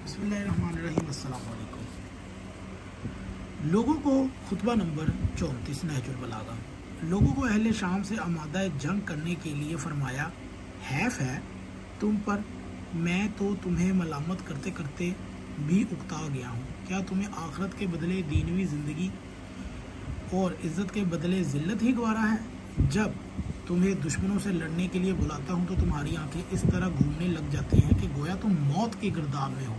बिस्मिल्लाहिर्रहमानिर्रहीम। अस्सलाम वालेकुम। लोगों को खुतबा नंबर 34 नहजुल बलागा। लोगों को अहले शाम से आमादा जंग करने के लिए फरमाया, हैफ है तुम पर, मैं तो तुम्हें मलामत करते करते भी उकता गया हूँ। क्या तुम्हें आखिरत के बदले दीनवी ज़िंदगी और इज़्ज़त के बदले ज़िल्लत ही गवारा है? जब तुम्हें दुश्मनों से लड़ने के लिए बुलाता हूँ तो तुम्हारी आंखें इस तरह घूमने लग जाती हैं कि गोया तुम मौत के गिरदार में हो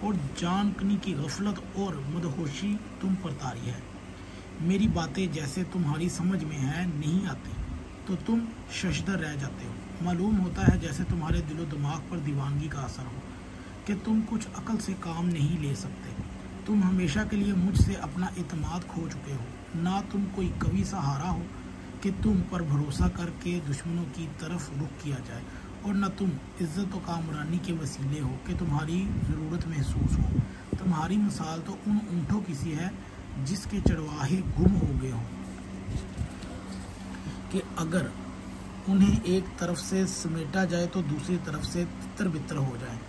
और जानकनी की गफलत और मदहोशी तुम पर तारी है। मेरी बातें जैसे तुम्हारी समझ में है नहीं आती तो तुम शशदर रह जाते हो। मालूम होता है जैसे तुम्हारे दिलो दिमाग पर दीवानगी का असर हो कि तुम कुछ अकल से काम नहीं ले सकते। तुम हमेशा के लिए मुझसे अपना इत्मीनाद खो चुके हो। ना तुम कोई कवि सहारा हो कि तुम पर भरोसा करके दुश्मनों की तरफ रुख किया जाए, और न तुम इज़्ज़त व कामरानी के वसीले हो कि तुम्हारी ज़रूरत महसूस हो। तुम्हारी मिसाल तो उन ऊँटों की सी है जिसके चरवाहे गुम हो गए हों कि अगर उन्हें एक तरफ से समेटा जाए तो दूसरी तरफ से तितर बितर हो जाए।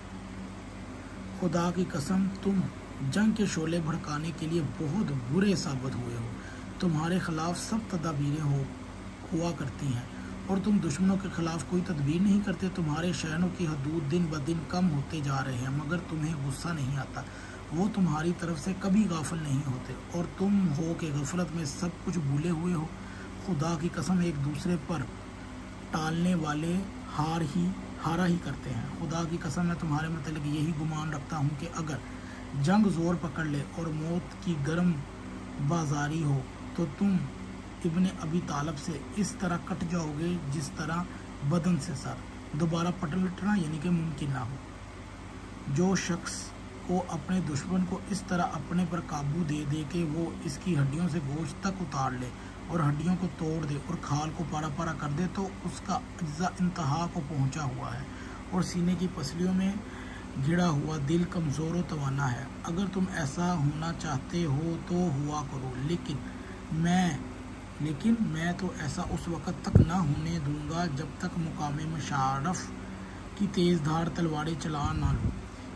खुदा की कसम तुम जंग के शोले भड़काने के लिए बहुत बुरे साबित हुए हो। तुम्हारे खिलाफ सब तदबीरें हुआ करती हैं और तुम दुश्मनों के खिलाफ कोई तदबीर नहीं करते। तुम्हारे शहनों की हदूद दिन ब दिन कम होते जा रहे हैं, मगर तुम्हें गुस्सा नहीं आता। वो तुम्हारी तरफ से कभी गाफिल नहीं होते और तुम हो कि गफलत में सब कुछ भूले हुए हो। खुदा की कसम एक दूसरे पर टालने वाले हारा ही करते हैं। खुदा की कसम मैं तुम्हारे मतलब यही गुमान रखता हूँ कि अगर जंग जोर पकड़ ले और मौत की गर्म बाजारी हो तो तुम इब्ने अबी तालब से इस तरह कट जाओगे जिस तरह बदन से सर। दोबारा पलटना यानी कि मुमकिन ना हो। जो शख्स को अपने दुश्मन को इस तरह अपने पर काबू दे दे कि वो इसकी हड्डियों से गोश्त तक उतार ले और हड्डियों को तोड़ दे और खाल को पारा पारा कर दे तो उसका अज्जा इंतहा को पहुंचा हुआ है और सीने की पसलियों में घिरा हुआ दिल कमज़ोर व तवाना है। अगर तुम ऐसा होना चाहते हो तो हुआ करो, लेकिन मैं तो ऐसा उस वक़्त तक ना होने दूंगा जब तक मुकामे मुशारफ की तेज़ धार तलवारें चला ना लूँ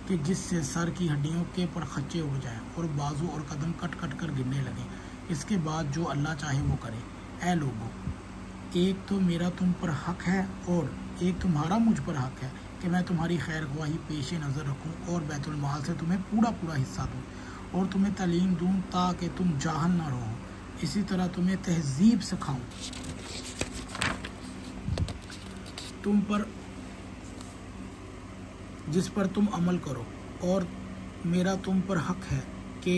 कि जिससे सर की हड्डियों के परखच्चे हो जाएं और बाजू और कदम कट कट कर गिरने लगें। इसके बाद जो अल्लाह चाहे वो करे। ऐ लोगों, एक तो मेरा तुम पर हक है और एक तुम्हारा मुझ पर हक है कि मैं तुम्हारी खैर ख्वाही पेश नज़र रखूं और बैतुल माल से तुम्हें पूरा हिस्सा दूं और तुम्हें तालीम दूं ताकि तुम जाहल ना रहो। इसी तरह तुम्हें तहजीब सिखाऊं तुम पर जिस पर तुम अमल करो, और मेरा तुम पर हक है कि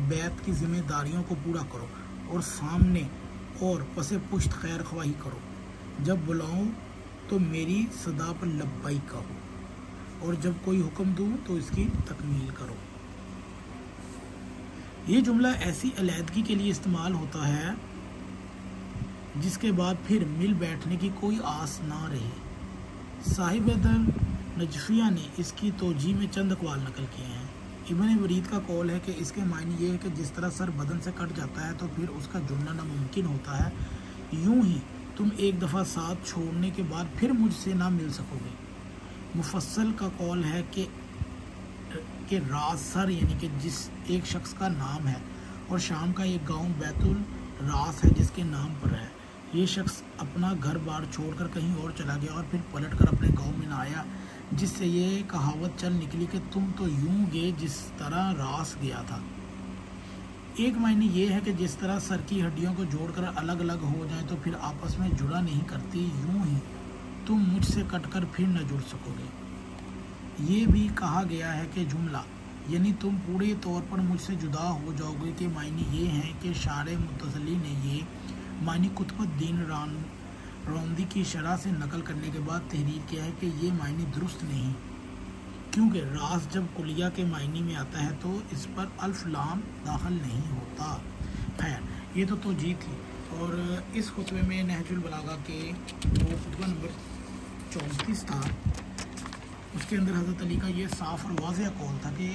बैत की जिम्मेदारियों को पूरा करो और सामने और पसे पुश्त खैर ख्वाही करो। जब बुलाऊं तो मेरी सदा पर लब्बैक कहो और जब कोई हुक्म दूं तो इसकी तकमील करो। ये जुमला ऐसी अलहदगी के लिए इस्तेमाल होता है जिसके बाद फिर मिल बैठने की कोई आस ना रहे। साहिब नजफिया ने इसकी तोजी में चंद अक़वाल नकल किए हैं। इब्न वरीद का कौल है कि इसके मायने ये है कि जिस तरह सर बदन से कट जाता है तो फिर उसका जुड़ना नामुमकिन होता है, यूं ही तुम एक दफ़ा साथ छोड़ने के बाद फिर मुझसे ना मिल सकोगे। मुफस्सल का कौल है कि राज सर यानी कि जिस एक शख्स का नाम है और शाम का एक गांव बैतुल रास है जिसके नाम पर है। ये शख्स अपना घर बार छोड़कर कहीं और चला गया और फिर पलटकर अपने गांव में ना आया, जिससे ये कहावत चल निकली कि तुम तो यूं गए जिस तरह रास गया था। एक मायने ये है कि जिस तरह सर की हड्डियों को जोड़कर अलग अलग हो जाए तो फिर आपस में जुड़ा नहीं करती, यूं ही तुम मुझसे कटकर फिर न जुड़ सकोगे। ये भी कहा गया है कि जुमला यानी तुम पूरे तौर पर मुझसे जुदा हो जाओगे के मायने ये हैं कि शारे मुतसली ने ये मायने कुतुबुद्दीन रौंदी की शरह से नकल करने के बाद तहरीर किया है कि ये मायने दुरुस्त नहीं, क्योंकि रास जब कुलिया के मायने में आता है तो इस पर अल्फ लाम दाखिल नहीं होता। खैर, ये तो तोजी थी। और इस खुतबे में नहजुल बलागा के वो खुतबा नंबर 34 था, उसके अंदर हज़रत अली का ये साफ़ और वाज़ेह कौल था कि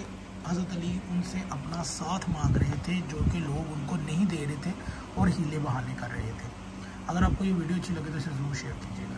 हज़रत अली उनसे अपना साथ मांग रहे थे जो कि लोग उनको नहीं दे रहे थे और हीले बहाने कर रहे थे। अगर आपको ये वीडियो अच्छी लगे तो इसे ज़रूर शेयर कीजिएगा।